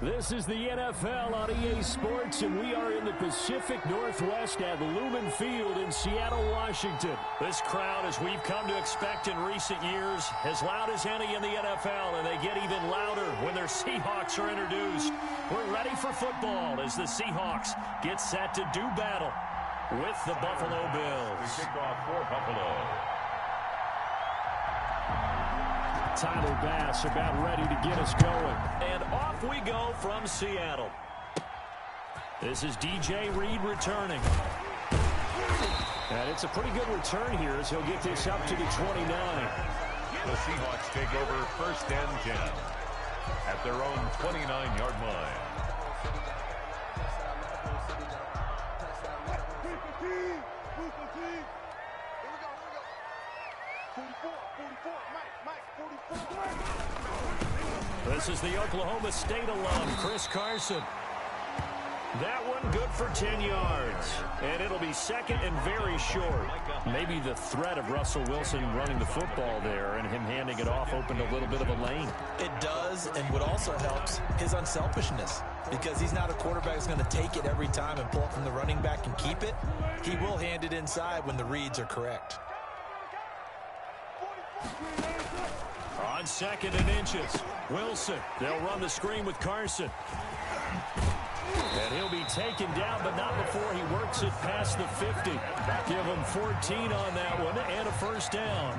This is the NFL on EA Sports, and we are in the Pacific Northwest at Lumen Field in Seattle, Washington. This crowd, as we've come to expect in recent years, as loud as any in the NFL, and they get even louder when their Seahawks are introduced. We're ready for football as the Seahawks get set to do battle with the Buffalo Bills. The kickoff for Buffalo. Tyler Bass about ready to get us going. And off we go from Seattle. This is DJ Reed returning. And it's a pretty good return here as he'll get this up to the 29. The Seahawks take over 1st and 10 at their own 29-yard line. This is the Oklahoma State alum, Chris Carson. That one good for 10 yards. And it'll be second and very short. Maybe the threat of Russell Wilson running the football there and him handing it off opened a little bit of a lane. It does, and what also helps, his unselfishness. Because he's not a quarterback that's going to take it every time and pull it from the running back and keep it. He will hand it inside when the reads are correct. On 2nd and inches, Wilson. They'll run the screen with Carson. And he'll be taken down, but not before he works it past the 50. Give him 14 on that one and a first down.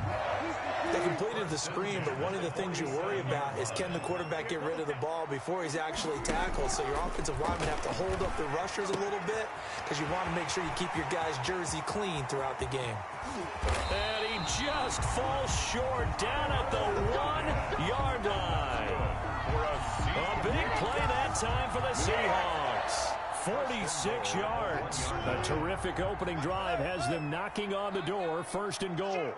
They completed the screen, but one of the things you worry about is can the quarterback get rid of the ball before he's actually tackled. So your offensive linemen have to hold up the rushers a little bit because you want to make sure you keep your guy's jersey clean throughout the game. And he just falls short down at the 1-yard line. A big play that time for the Seahawks. 46 yards. A terrific opening drive has them knocking on the door, 1st and goal.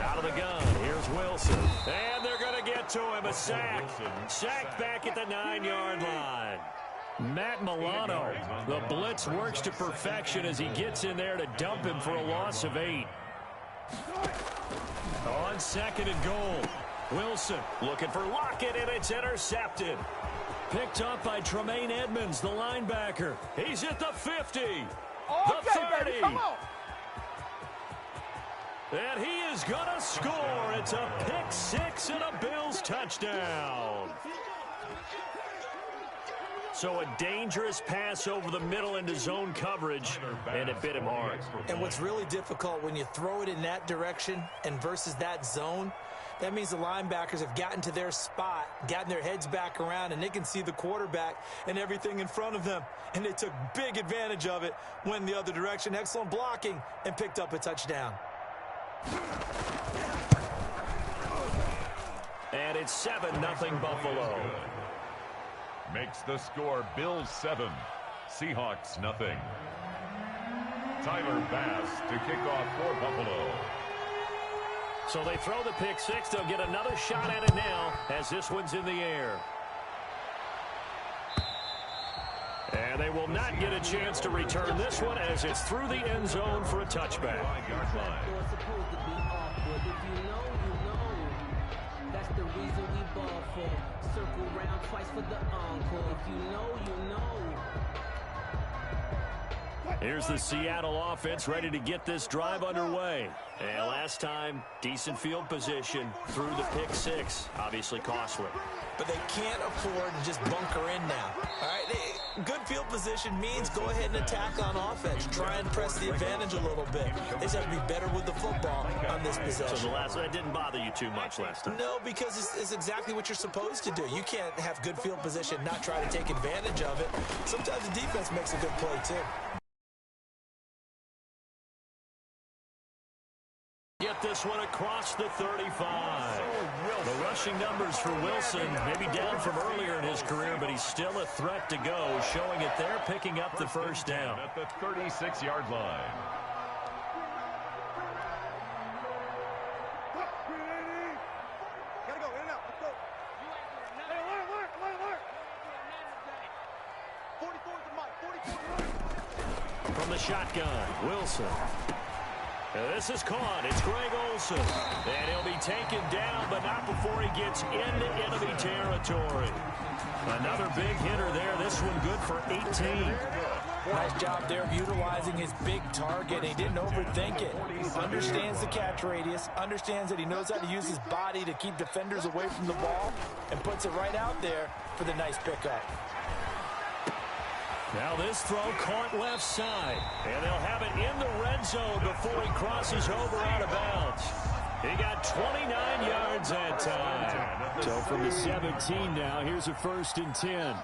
Out of the gun, here's Wilson. And they're going to get to him, a sack. Sacked back at the 9-yard line. Matt Milano, the blitz works to perfection as he gets in there to dump him for a loss of 8. On 2nd and goal, Wilson looking for Lockett, and it's intercepted. Picked up by Tremaine Edmonds, the linebacker. He's at the 50, the 30. Baby, come on. And he is going to score. It's a pick 6 and a Bills touchdown. So a dangerous pass over the middle into zone coverage, and it bit him hard. And what's really difficult when you throw it in that direction and versus that zone, that means the linebackers have gotten to their spot, gotten their heads back around, and they can see the quarterback and everything in front of them. And they took big advantage of it, went the other direction, excellent blocking, and picked up a touchdown. And it's 7-0 Buffalo. Makes the score Bills 7, Seahawks nothing. Tyler Bass to kick off for Buffalo. So they throw the pick 6. They'll get another shot at it now as this one's in the air. And they will not get a chance to return this one as it's through the end zone for a touchback. That's the reason we ball for. Circle round twice for the encore. If you know, you know. Here's the Seattle offense ready to get this drive underway. And last time, decent field position through the pick 6. Obviously costly. But they can't afford to just bunker in now. All right, good field position means go ahead and attack on offense. Try and press the advantage a little bit. They just have to be better with the football on this possession. So the last one didn't bother you too much last time? No, because it's exactly what you're supposed to do. You can't have good field position and not try to take advantage of it. Sometimes the defense makes a good play, too. Get this one across the 35. The rushing numbers for Wilson, maybe down from earlier in his career, but he's still a threat to go, showing it there, picking up the first down. At the 36-yard line. Gotta go, in and out, let's go. Hey, alert. 44 is the mic, 44. From the shotgun, Wilson. This is caught. It's Greg Olsen. And he'll be taken down, but not before he gets into enemy territory. Another big hitter there. This one good for 18. Nice job there of utilizing his big target. He didn't overthink it. Understands the catch radius, understands that he knows how to use his body to keep defenders away from the ball, and puts it right out there for the nice pickup. Now this throw caught left side, and they'll have it in the red zone before he crosses over out of bounds. He got 29 yards that time. So from the 17 now, here's a 1st and 10.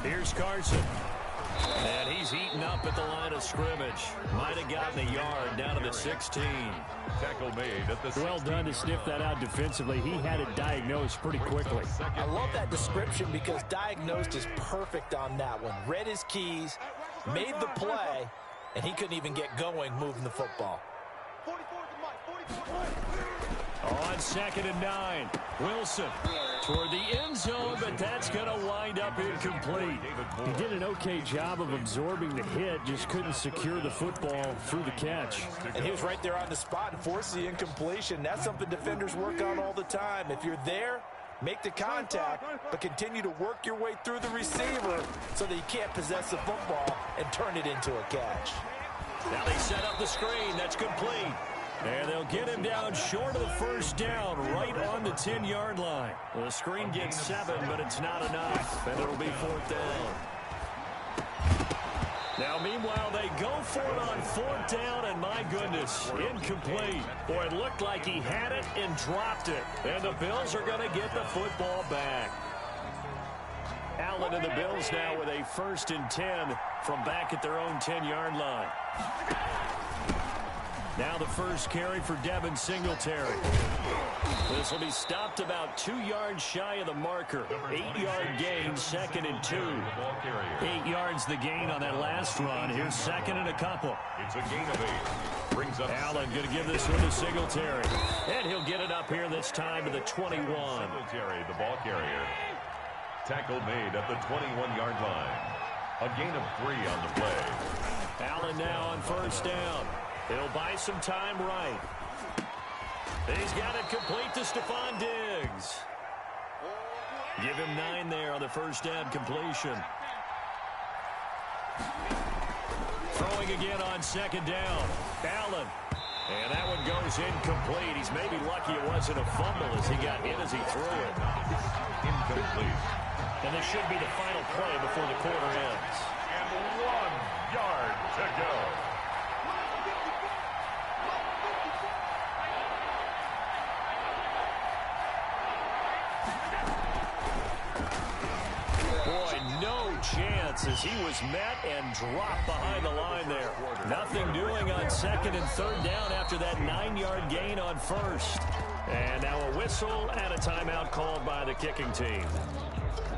Here's Carson. And he's eaten up at the line of scrimmage. Might have gotten a yard down to the 16. Tackle made at the Well done to sniff that out defensively. He had it diagnosed pretty quickly. I love that description because diagnosed is perfect on that one. Read his keys, made the play, and he couldn't even get going moving the football. On 2nd and 9, Wilson toward the end zone, but that's going to wind up incomplete. He did an okay job of absorbing the hit, just couldn't secure the football through the catch. And he was right there on the spot and forced the incompletion. That's something defenders work on all the time. If you're there, make the contact, but continue to work your way through the receiver so that you can't possess the football and turn it into a catch. Now they set up the screen. That's complete. And they'll get him down short of the 1st down, right on the 10-yard line. The screen gets 7, but it's not enough, and it'll be 4th down. Now, meanwhile, they go for it on 4th down, and my goodness, incomplete. Boy, it looked like he had it and dropped it. And the Bills are going to get the football back. Allen and the Bills now with a 1st and 10 from back at their own 10-yard line. Now the first carry for Devin Singletary. This will be stopped about 2 yards shy of the marker. 8-yard gain, 2nd and 2. 8 yards the gain on that last run. Here's 2nd and a couple. It's a gain of 8. Brings up Allen going to give this one to Singletary. And he'll get it up here this time to the 21. Singletary, the ball carrier. Tackle made at the 21-yard line. A gain of 3 on the play. Allen now on 1st down. He'll buy some time right. He's got it complete to Stephon Diggs. Give him 9 there on the 1st down completion. Throwing again on 2nd down. Allen. And that one goes incomplete. He's maybe lucky it wasn't a fumble as he got hit as he threw it. Incomplete. And this should be the final play before the quarter ends. And 1 yard to go. Chance as he was met and dropped behind the line there. Nothing doing on 2nd and 3rd down after that 9-yard gain on 1st. And now a whistle and a timeout called by the kicking team.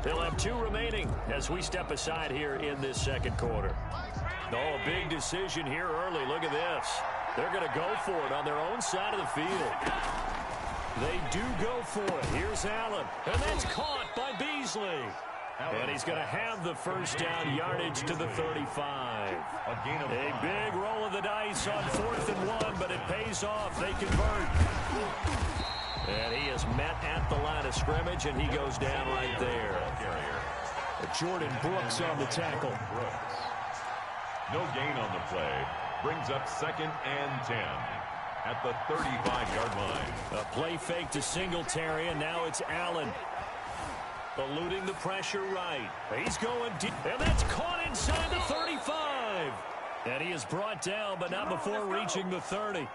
They'll have 2 remaining as we step aside here in this 2nd quarter. Oh, a big decision here early. Look at this. They're going to go for it on their own side of the field. They do go for it. Here's Allen. And that's caught by Beasley. And he's going to have the 1st down yardage to the 35. A big roll of the dice on 4th and 1, but it pays off. They convert. And he is met at the line of scrimmage, and he goes down right there. Jordan Brooks on the tackle. No gain on the play. Brings up 2nd and 10 at the 35-yard line. A play fake to Singletary, and now it's Allen. Eluding the pressure right. He's going deep, and that's caught inside the 35. And he is brought down, but not before reaching the 30.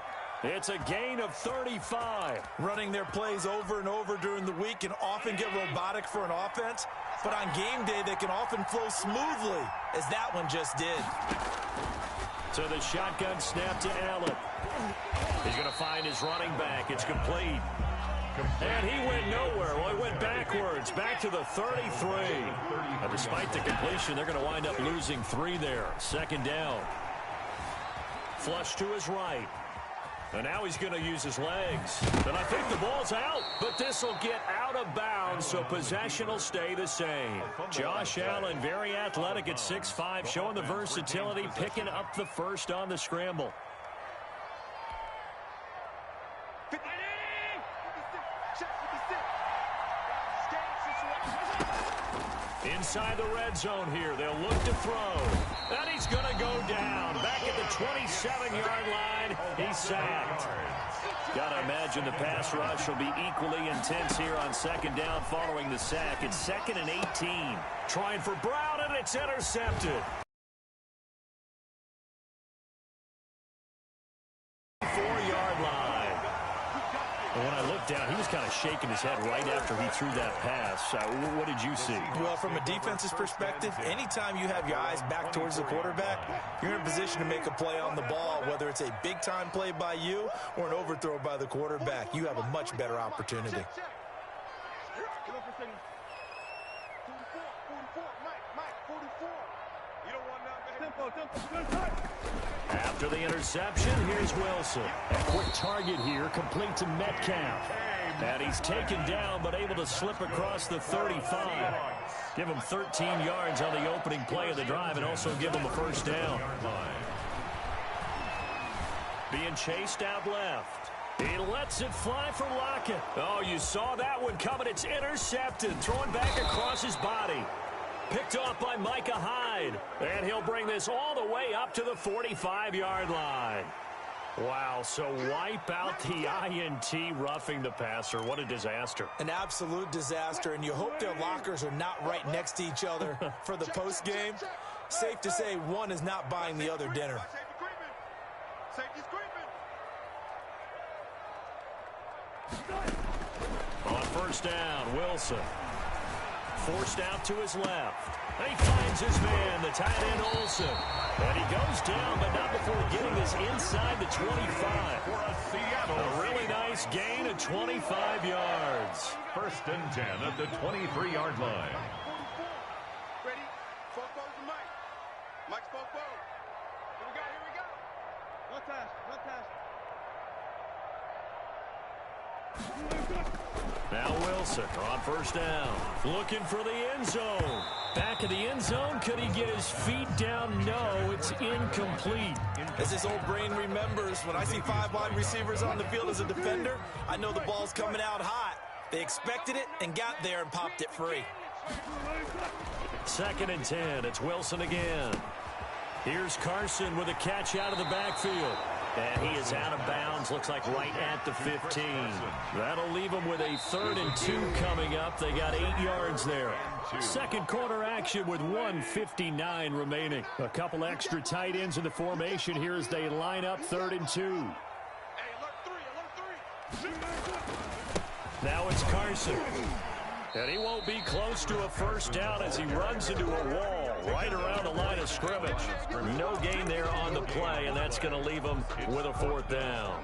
It's a gain of 35. Running their plays over and over during the week can often get robotic for an offense, but on game day they can often flow smoothly, as that one just did. So the shotgun snap to Allen. He's going to find his running back. It's complete. And he went nowhere. Well, he went backwards, back to the 33. And despite the completion, they're going to wind up losing 3 there. 2nd down. Flush to his right. And now he's going to use his legs. And I think the ball's out, but this will get out of bounds, so possession will stay the same. Josh Allen, very athletic at 6'5", showing the versatility, picking up the first on the scramble. Inside the red zone here, they'll look to throw. And he's going to go down. Back at the 27-yard line, he's sacked. Got to imagine the pass rush will be equally intense here on second down following the sack. It's 2nd and 18. Trying for Brown, and it's intercepted. 4-yard line. And when I looked down, he was kind of shaking his head right after he threw that pass. What did you see? Well, from a defense's perspective, anytime you have your eyes back towards the quarterback, you're in a position to make a play on the ball, whether it's a big-time play by you or an overthrow by the quarterback. You have a much better opportunity. After the interception, here's Wilson. A quick target here, complete to Metcalf. And he's taken down, but able to slip across the 35. Give him 13 yards on the opening play of the drive and also give him a first down. Being chased out left. He lets it fly for Lockett. Oh, you saw that one coming. It's intercepted. Thrown back across his body. Picked off by Micah Hyde. And he'll bring this all the way up to the 45-yard line. Wow, so wipe out the INT, roughing the passer. What a disaster. An absolute disaster, and you hope their lockers are not right next to each other for the postgame. Safe to say one is not buying the other dinner. On first down, Wilson. Forced out to his left. And he finds his man, the tight end Olsen. And he goes down, but not before getting this inside the 25. A really nice gain of 25 yards. 1st and 10 at the 23-yard line. Ready? Four goes to Mike. Mike's four goes. Here we go. One touch. Now Wilson on first down. Looking for the end zone. Back of the end zone. Could he get his feet down? No, it's incomplete. As his old brain remembers, when I see 5 wide receivers on the field as a defender, I know the ball's coming out hot. They expected it and got there and popped it free. 2nd and 10. It's Wilson again. Here's Carson with a catch out of the backfield. And he is out of bounds, looks like right at the 15. That'll leave him with a 3rd and 2 coming up. They got 8 yards there. Second quarter action with 1:59 remaining. A couple extra tight ends in the formation here as they line up 3rd and 2. Now it's Carson. And he won't be close to a first down as he runs into a wall right around the line of scrimmage. No gain there on the play, and that's going to leave him with a 4th down.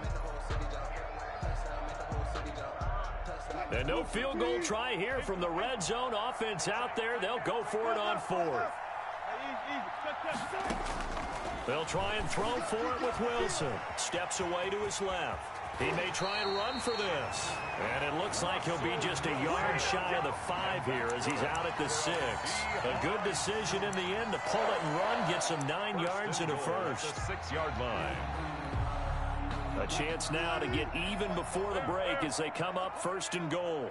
And no field goal try here from the red zone. Offense out there. They'll go for it on 4th. They'll try and throw for it with Wilson. Steps away to his left. He may try and run for this. And it looks like he'll be just a yard shy of the 5 here as he's out at the 6. A good decision in the end to pull it and run, get some 9 yards and a first. 6-yard line. A chance now to get even before the break as they come up 1st and goal.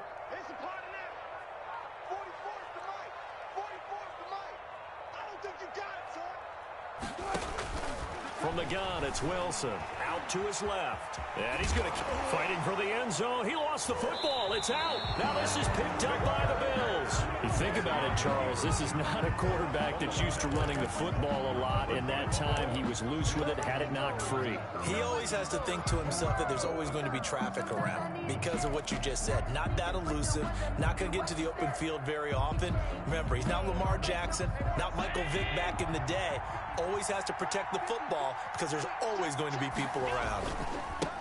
From the gun, it's Wilson. Out to his left. And he's going to keep fighting for the end zone. He lost the football. It's out. Now this is picked up by the Bills. You think about it, Charles. This is not a quarterback that's used to running the football a lot. In that time, he was loose with it, had it knocked free. He always has to think to himself that there's always going to be traffic around because of what you just said. Not that elusive. Not going to get into the open field very often. Remember, he's not Lamar Jackson, not Michael Vick back in the day. Always has to protect the football because there's always going to be people around.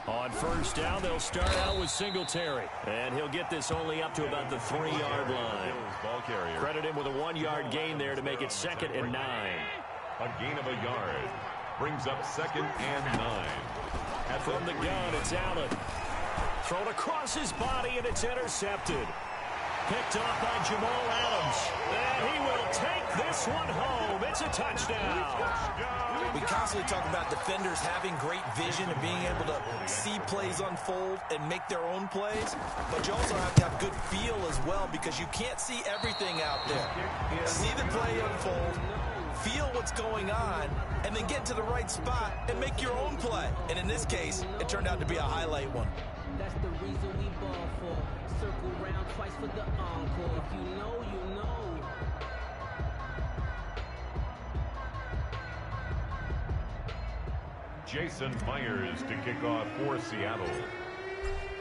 On first down, they'll start out with Singletary. And he'll get this only up to about the 3-yard line. Ball carrier. Credit him with a 1-yard gain there to make it 2nd and 9. A gain of a yard. brings up 2nd and 9. From the gun, it's Allen. Thrown across his body, and it's intercepted. Picked off by Jamal Adams. And he will take this one home. It's a touchdown. We constantly talk about defenders having great vision and being able to see plays unfold and make their own plays. But you also have to have good feel as well, because you can't see everything out there. See the play unfold, feel what's going on, and then get to the right spot and make your own play. And in this case, it turned out to be a highlight one. That's the reason we ball for. Circle round twice for the encore. If you know, you know. Jason Myers to kick off for Seattle.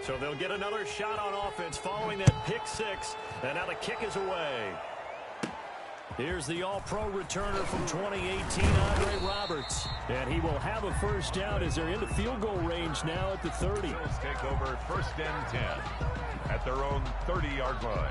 So they'll get another shot on offense following that pick six. And now the kick is away. Here's the all-pro returner from 2018, Andre Roberts. And he will have a first down as they're into field goal range now at the 30. Bills take over 1st and 10 at their own 30-yard line.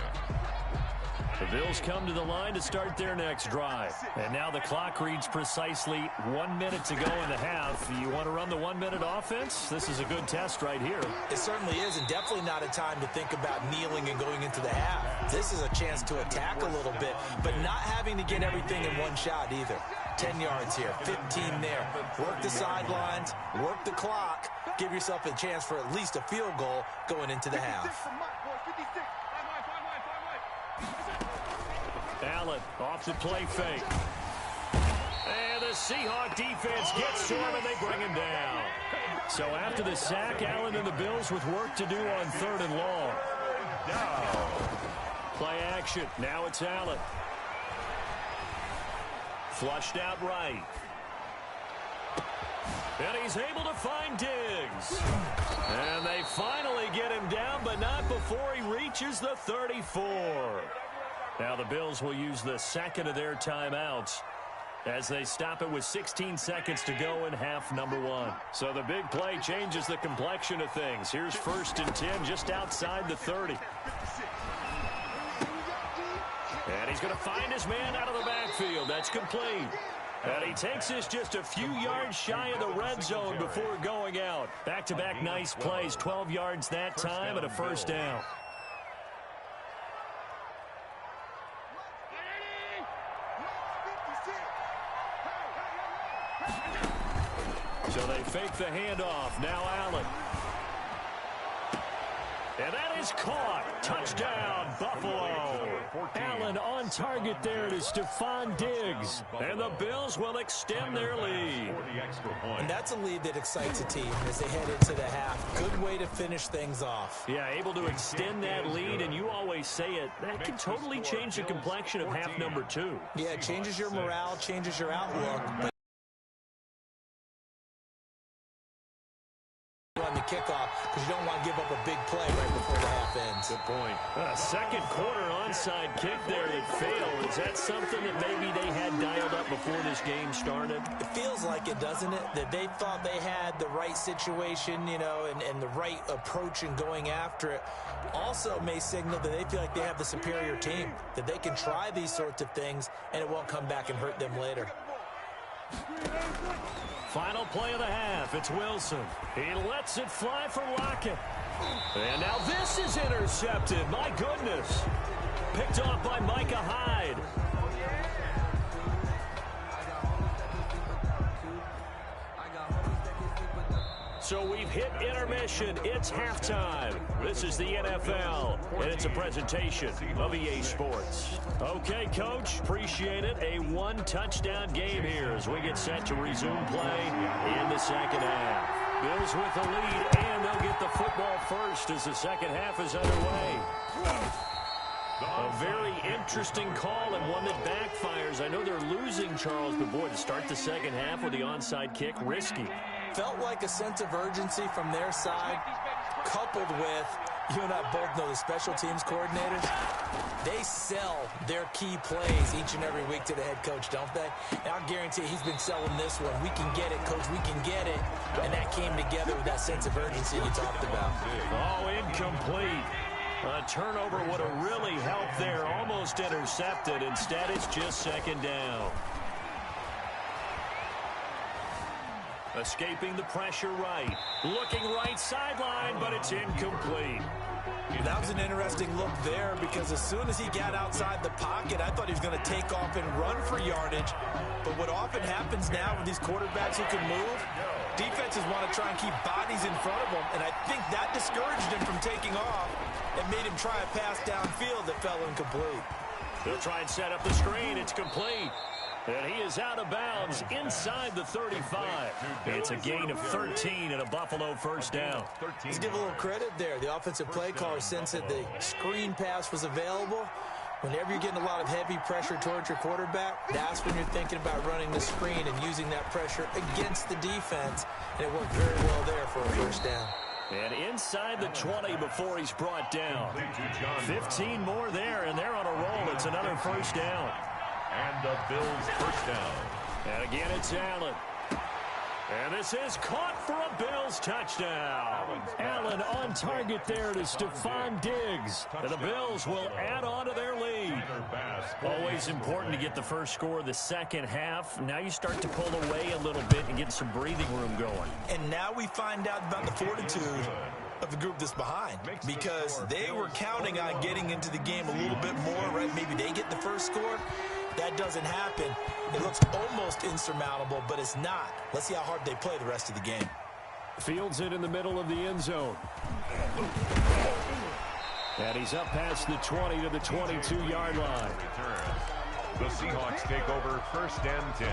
The Bills come to the line to start their next drive. And now the clock reads precisely 1 minute to go in the half. You want to run the 1 minute offense? This is a good test right here. It certainly is, and definitely not a time to think about kneeling and going into the half. This is a chance to attack a little bit, but not having to get everything in one shot either. 10 yards here, 15 there. Work the sidelines, work the clock. Give yourself a chance for at least a field goal going into the half. Allen off the play fake. And the Seahawk defense gets to him, and they bring him down. So after the sack, Allen and the Bills with work to do on 3rd and long. Play action. Now it's Allen. Flushed out right. And he's able to find Diggs. And they finally get him down, but not before he reaches the 34. Now the Bills will use the second of their timeouts as they stop it with 16 seconds to go in half number 1. So the big play changes the complexion of things. Here's 1st and 10 just outside the 30. And he's going to find his man out of the backfield. That's complete. And he takes this just a few yards shy of the red zone before going out. Back-to-back nice plays, 12 yards that time and a first down. So they fake the handoff. Now Allen. And that is caught. Touchdown, Buffalo. Allen on target there to Stephon Diggs. And the Bills will extend their lead. And that's a lead that excites a team as they head into the half. Good way to finish things off. Yeah, able to extend that lead, and you always say it, that can totally change the complexion of half number 2. Yeah, it changes your morale, changes your outlook. But on the kickoff, because you don't want to give up a big play right before the half ends. Good point. Second quarter onside kick there that failed. Is that something that maybe they had dialed up before this game started? It feels like it, doesn't it? That they thought they had the right situation, you know, and the right approach in going after it. Also may signal that they feel like they have the superior team, that they can try these sorts of things and it won't come back and hurt them later. Final play of the half. It's Wilson. He lets it fly for Lockett. And now this is intercepted. My goodness. Picked off by Micah Hyde. So we've hit intermission. It's halftime. This is the NFL, and it's a presentation of EA Sports. Okay, Coach, appreciate it. A one-touchdown game here as we get set to resume play in the second half. Bills with the lead, and they'll get the football first as the second half is underway. A very interesting call and one that backfires. I know they're losing, Charles, but boy, to start the second half with the onside kick, risky. Felt like a sense of urgency from their side, coupled with, you and I both know the special teams coordinators, they sell their key plays each and every week to the head coach, don't they? And I'll guarantee he's been selling this one. We can get it, coach, we can get it. And that came together with that sense of urgency you talked about. Oh, incomplete. A turnover would have really helped there, almost intercepted. Instead, it's just second down. Escaping the pressure right. Looking right sideline, but it's incomplete. That was an interesting look there because as soon as he got outside the pocket, I thought he was going to take off and run for yardage. But what often happens now with these quarterbacks who can move, defenses want to try and keep bodies in front of them, and I think that discouraged him from taking off and made him try a pass downfield that fell incomplete. They'll try and set up the screen. It's complete. And he is out of bounds inside the 35. It's a gain of 13 and a Buffalo first down. Let's give a little credit there. The offensive play caller sensed that the screen pass was available. Whenever you're getting a lot of heavy pressure towards your quarterback, that's when you're thinking about running the screen and using that pressure against the defense. And it worked very well there for a first down. And inside the 20 before he's brought down. 15 more there, and they're on a roll. It's another first down. And the Bills first down. And again, it's Allen. And this is caught for a Bills touchdown. Allen on target there to Stephon Diggs. And the Bills will add on to their lead. Always important to get the first score of the second half. Now you start to pull away a little bit and get some breathing room going. And now we find out about the fortitude of the group that's behind, because they were counting on getting into the game a little bit more, right? Maybe they get the first score. That doesn't happen. It looks almost insurmountable, but it's not. Let's see how hard they play the rest of the game. Fields it in the middle of the end zone. And he's up past the 20 to the 22-yard line. The Seahawks take over first and 10.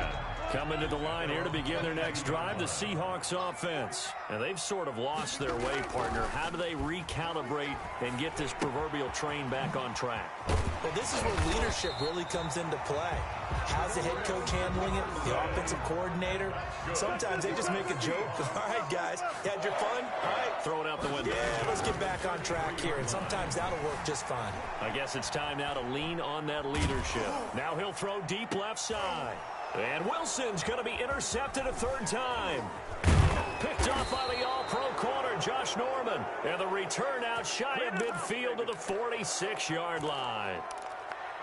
Coming to the line here to begin their next drive, the Seahawks offense. And they've sort of lost their way, partner. How do they recalibrate and get this proverbial train back on track? Well, this is where leadership really comes into play. How's the head coach handling it? The offensive coordinator? Sometimes they just make a joke. All right, guys, you had your fun? All right. Throw it out the window. Yeah, let's get back on track here. And sometimes that'll work just fine. I guess it's time now to lean on that leadership. Now he'll throw deep left side. And Wilson's going to be intercepted a third time. Picked off by the all-pro corner, Josh Norman. And the return out shy of midfield to the 46-yard line.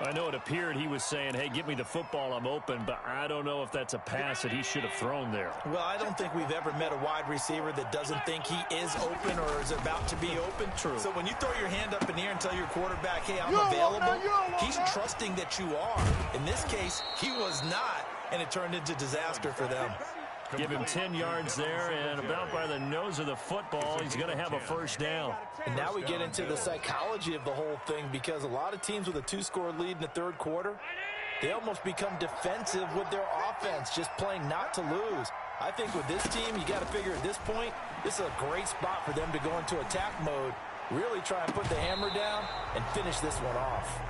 I know it appeared he was saying, hey, give me the football, I'm open, but I don't know if that's a pass that he should have thrown there. Well, I don't think we've ever met a wide receiver that doesn't think he is open or is about to be open. True. So when you throw your hand up in the air and tell your quarterback, hey, I'm available, he's trusting that you are. In this case, he was not, and it turned into disaster for them. Give him 10 yards there, and about by the nose of the football, he's going to have a first down. And now we get into the psychology of the whole thing, because a lot of teams with a two-score lead in the third quarter, they almost become defensive with their offense, just playing not to lose. I think with this team, you got to figure at this point, this is a great spot for them to go into attack mode, really try and put the hammer down and finish this one off.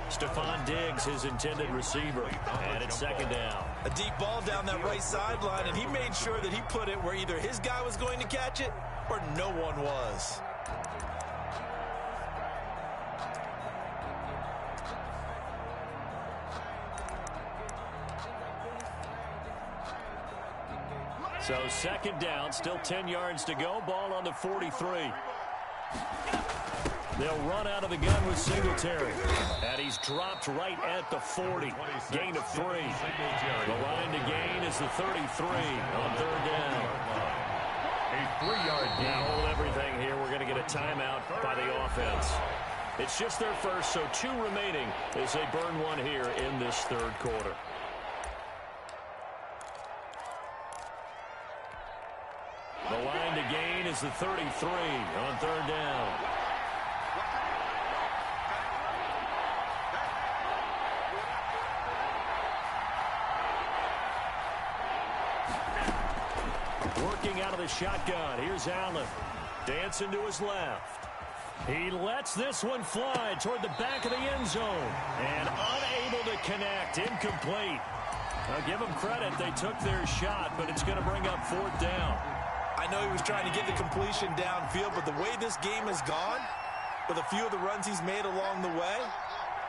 Stephon Diggs, his intended receiver, and it's second down. A deep ball down that right sideline, and he made sure that he put it where either his guy was going to catch it or no one was. So second down, still 10 yards to go, ball on the 43. They'll run out of the gun with Singletary. And he's dropped right at the 40. Gain of 3. The line to gain is the 33 on third down. A 3-yard gain. Now hold everything here. We're going to get a timeout by the offense. It's just their first, so 2 remaining as they burn one here in this third quarter. The line to gain is the 33 on third down. Working out of the shotgun. Here's Allen. Dancing to his left. He lets this one fly toward the back of the end zone. And unable to connect. Incomplete. I'll give them credit. They took their shot, but it's going to bring up fourth down. I know he was trying to get the completion downfield, but the way this game has gone, with a few of the runs he's made along the way,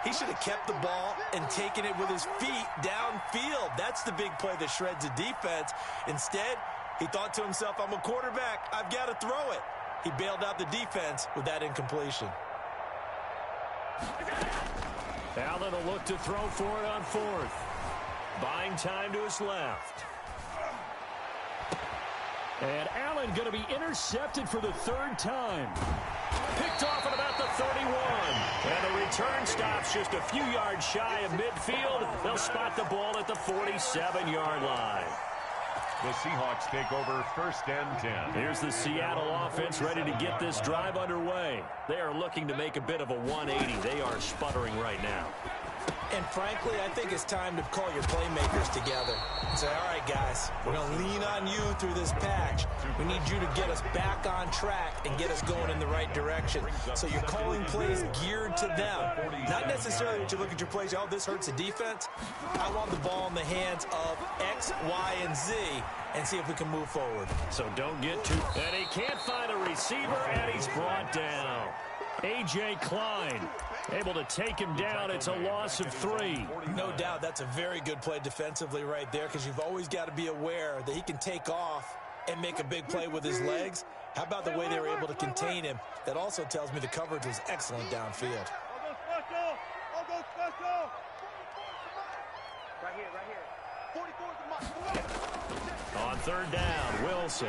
he should have kept the ball and taken it with his feet downfield. That's the big play that shreds the defense. Instead, he thought to himself, I'm a quarterback. I've got to throw it. He bailed out the defense with that incompletion. Allen will look to throw for it on fourth. Buying time to his left. And Allen going to be intercepted for the third time. Picked off at about the 31. And the return stops just a few yards shy of midfield. They'll spot the ball at the 47-yard line. The Seahawks take over 1st and 10. Here's the Seattle offense ready to get this drive underway. They are looking to make a bit of a 180. They are sputtering right now. And frankly, I think it's time to call your playmakers together and say, all right, guys, we're going to lean on you through this patch. We need you to get us back on track and get us going in the right direction. So you're calling plays geared to them. Not necessarily that you look at your plays, oh, this hurts the defense. I want the ball in the hands of X, Y, and Z and see if we can move forward. So don't get too... And he can't find a receiver, and he's brought down. A.J. Klein able to take him down. It's a loss of 3. No doubt that's a very good play defensively right there, because you've always got to be aware that he can take off and make a big play with his legs. How about the way they were able to contain him? That also tells me the coverage was excellent downfield. Right here. 44's On 3rd down, Wilson.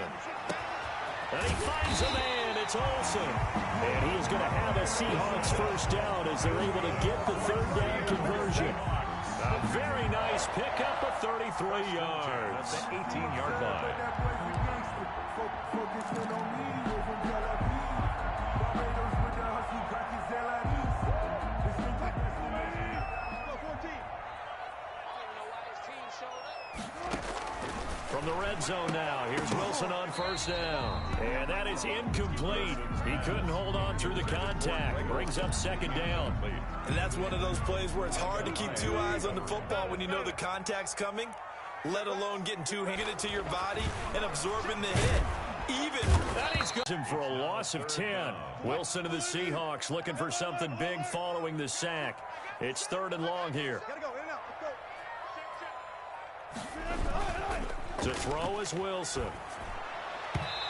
And he finds a man. It's Olsen. And he is going to have a Seahawks first down as they're able to get the 3rd down conversion. A very nice pickup of 33 yards. At the 18-yard line. From the red zone now, here's Wilson on 1st down. And that is incomplete. He couldn't hold on through the contact. Brings up 2nd down. And that's one of those plays where it's hard to keep 2 eyes on the football when you know the contact's coming, let alone getting two-handed to your body and absorbing the hit. Even that is good for a loss of 10. Wilson of the Seahawks looking for something big following the sack. It's 3rd and long here. Gotta go, in and out, let's go. To throw is Wilson.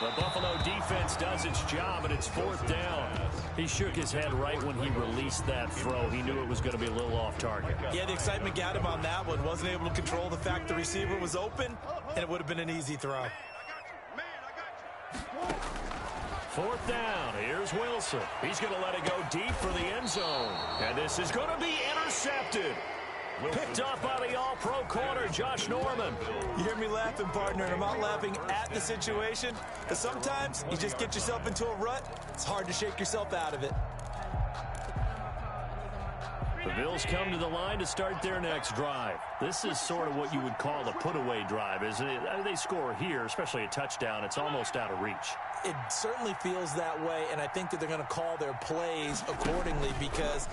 The Buffalo defense does its job, and it's 4th down. He shook his head right when he released that throw. He knew it was going to be a little off target. Yeah, the excitement got him on that one. Wasn't able to control the fact the receiver was open, and it would have been an easy throw. Man, I got you. 4th down. Here's Wilson. He's going to let it go deep for the end zone. And this is going to be intercepted. Picked off by the all-pro corner, Josh Norman. You hear me laughing, partner, and I'm not laughing at the situation. But sometimes you just get yourself into a rut. It's hard to shake yourself out of it. The Bills come to the line to start their next drive. This is sort of what you would call a put-away drive, isn't it? They score here, especially a touchdown. It's almost out of reach. It certainly feels that way, and I think that they're going to call their plays accordingly, because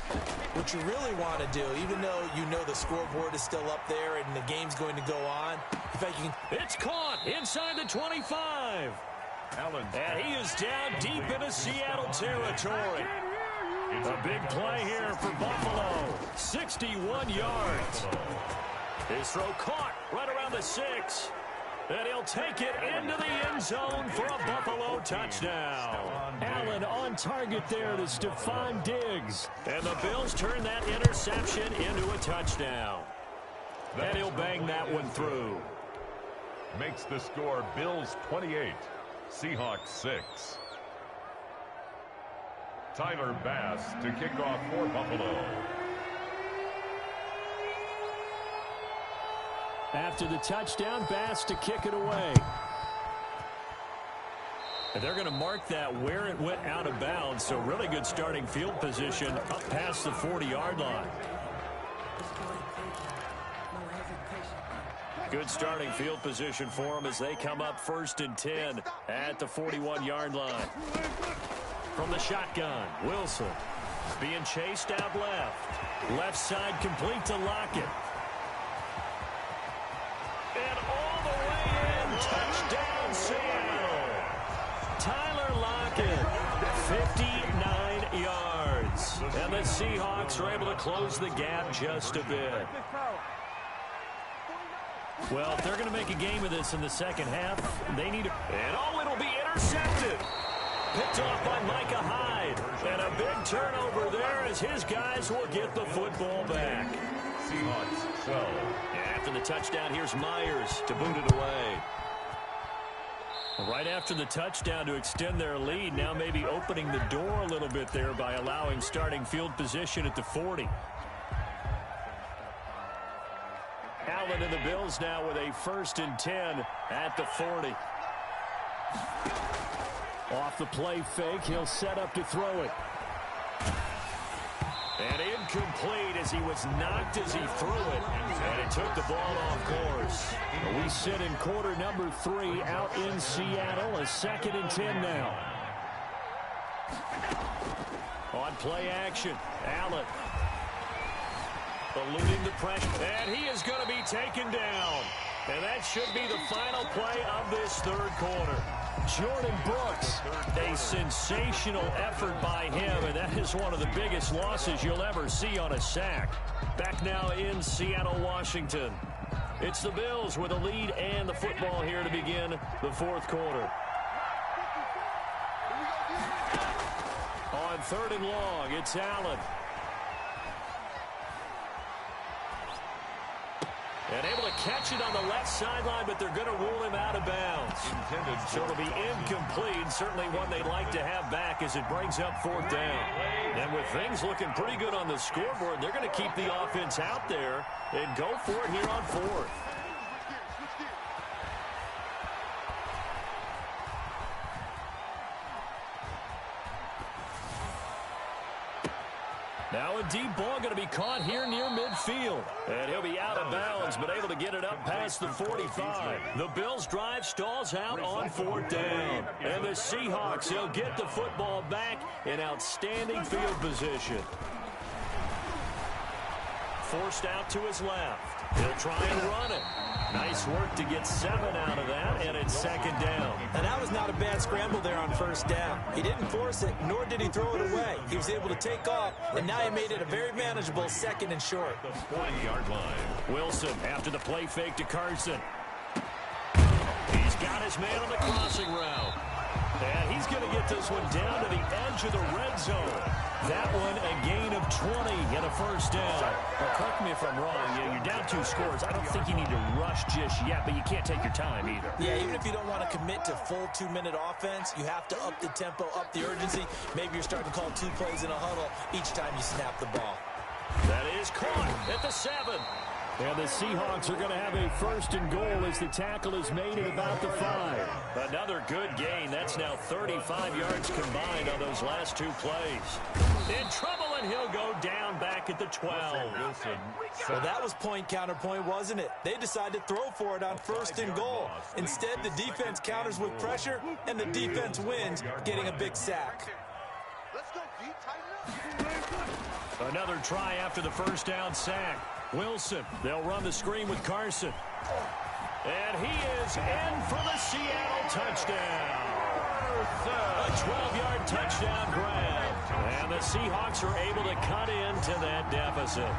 what you really want to do, even though you know the scoreboard is still up there and the game's going to go on, in fact, you can... It's caught inside the 25. Allen. And he is down deep into Seattle territory. A big play here for Buffalo. 61 yards. His throw caught right around the 6. And he'll take it into the end zone for a Buffalo touchdown. Allen on target there to Stephon Diggs. And the Bills turn that interception into a touchdown. And he'll bang that one through. Makes the score Bills 28, Seahawks 6. Tyler Bass to kick off for Buffalo. After the touchdown, Bass to kick it away. And they're going to mark that where it went out of bounds, so really good starting field position up past the 40-yard line. Good starting field position for them as they come up 1st and 10 at the 41-yard line. From the shotgun, Wilson being chased out left. Left side complete to Lockett. And all the way in, touchdown Seattle. Tyler Lockett, 59 yards. And the Seahawks are able to close the gap just a bit. Well, if they're going to make a game of this in the second half, they need to... And oh, it'll be intercepted. Picked off by Micah Hyde. And a big turnover there as his guys will get the football back. Seahawks 12. After the touchdown, here's Myers to boot it away. Right after the touchdown to extend their lead, now maybe opening the door a little bit there by allowing starting field position at the 40. Allen and the Bills now with a 1st and 10 at the 40. Off the play fake, he'll set up to throw it. And incomplete as he was knocked as he threw it. And it took the ball off course. We sit in quarter number 3 out in Seattle. A 2nd and 10 now. On play action, Allen. Eluding the pressure. And he is going to be taken down. And that should be the final play of this 3rd quarter. Jordan Brooks, a sensational effort by him, and that is one of the biggest losses you'll ever see on a sack. Back now in Seattle, Washington. It's the Bills with a lead and the football here to begin the 4th quarter. On 3rd and long, it's Allen. And able to catch it on the left sideline, but they're going to rule him out of bounds. So it'll be incomplete. Certainly one they'd like to have back as it brings up 4th down. And with things looking pretty good on the scoreboard, they're going to keep the offense out there and go for it here on 4th. Now a deep ball going to be caught here near midfield. And he'll be out of bounds, but able to get it up past the 45. The Bills drive stalls out on 4th down. And the Seahawks, they'll get the football back in outstanding field position. Forced out to his left. He'll try and run it. Nice work to get 7 out of that, and it's 2nd down. And that was not a bad scramble there on 1st down. He didn't force it, nor did he throw it away. He was able to take off, and now he made it a very manageable 2nd and short. The 40-yard line. Wilson after the play fake to Carson. He's got his man on the crossing route. And he's going to get this one down to the edge of the red zone. That one a gain of 20 and a 1st down. Well, correct me if I'm wrong. You're down 2 scores. I don't think you need to rush just yet, but you can't take your time either. Yeah, even if you don't want to commit to full 2-minute offense, you have to up the tempo, up the urgency. Maybe you're starting to call 2 plays in a huddle each time you snap the ball. That is caught at the 7. And the Seahawks are going to have a 1st and goal as the tackle is made at about the 5. Another good gain. That's now 35 yards combined on those last 2 plays. In trouble, and he'll go down back at the 12. Well, that was point counterpoint, wasn't it? They decided to throw for it on 1st and goal. Instead, the defense counters with pressure, and the defense wins, getting a big sack. Let's go, D. Tighten up. Another try after the 1st down sack. Wilson, they'll run the screen with Carson. And he is in for the Seattle touchdown. A 12-yard touchdown grab. And the Seahawks are able to cut into that deficit.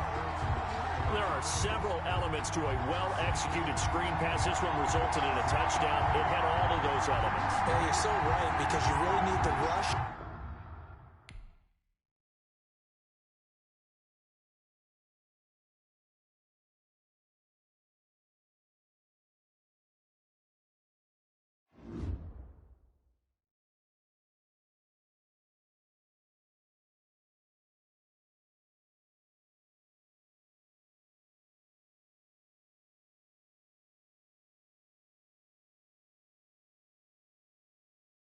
There are several elements to a well-executed screen pass. This one resulted in a touchdown. It had all of those elements. Yeah, you're so right, because you really need to rush